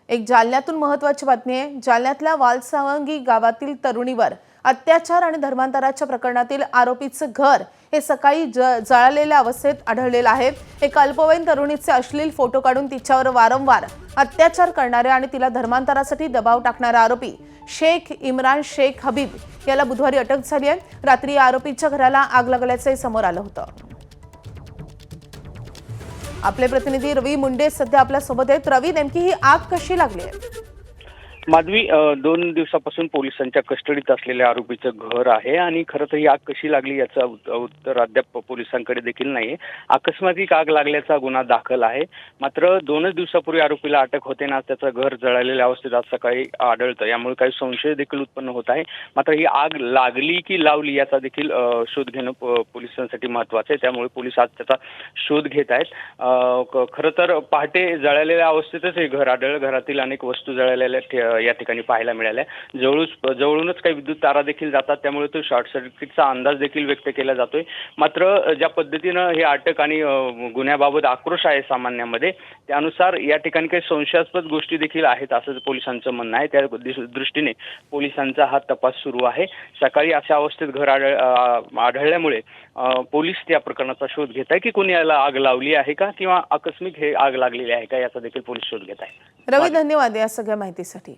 एक जालन्यातून महत्त्वाची बातमी आहे। जालन्यातल्या वालसावंगी गावातील तरुणीवर अत्याचार आणि धर्मांतराच्या प्रकरणातील आरोपीचं घर हे सकाळी जळालेल्या अवस्थेत आढळलेलं आहे। एक अल्पवयीन तरुणीचे अश्लील फोटो काढून तिच्यावर वारंवार अत्याचार करणारे आणि तिला धर्मांतरासाठी दबाव टाकणारा आरोपी शेख इम्रान शेख हबीब याला बुधवारी अटक झाली आहे। रात्री आरोपीच्या घराला आग लागल्याचे समोर आलं होतं। आपले प्रतिनिधी रवी मुंडे सध्या आपल्या सोबत आहेत। रवी, नेमकी ही आग कशी लागली आहे? माधवी, 2 दिवसापासून पोलिसांच्या कस्टडीत असलेल्या आरोपीचं घर आहे आणि खरं तर ही आग कशी लागली याचं उत्तर अद्याप पोलिसांकडे देखील नाहीये। अकस्मात आग लागल्याचा गुन्हा दाखल आहे, मात्र 2च दिवसापूर्वी आरोपीला अटक होते ना त्याचं घर जळालेल्या अवस्थेत आज सकाळी आढळतं। यामुळे काही संशय देखील उत्पन्न होत आहे। मात्र ही आग लागली की लावली याचा देखील शोध घेणं पोलिसांसाठी महत्त्वाचं आहे। त्यामुळे पोलीस आज त्याचा शोध घेत आहेत। खरं तर पहाटे जळालेल्या अवस्थेतच हे घर आढळलं। घरातील अनेक वस्तू जळालेल्या या ठिकाणी पाहायला मिळाल्या। जवळूनच काही विद्युत तारा देखील जातात, त्यामुळे तो शॉर्ट सर्किटचा अंदाज देखील व्यक्त केला जातोय। मात्र ज्या पद्धतीनं हे अटक आणि गुन्ह्याबाबत आक्रोश आहे सामान्यामध्ये, त्यानुसार या ठिकाणी काही संशयास्पद गोष्टी देखील आहेत असं पोलिसांचं म्हणणं आहे। त्या दृष्टीने पोलिसांचा हा तपास सुरू आहे। सकाळी अशा अवस्थेत घर आढळल्यामुळे पोलीस त्या प्रकरणाचा शोध घेत आहे की कोणी याला आग लावली आहे का किंवा आकस्मिक हे आग लागलेली आहे का याचा देखील पोलीस शोध घेत आहे। रवी, धन्यवाद या सगळ्या माहितीसाठी।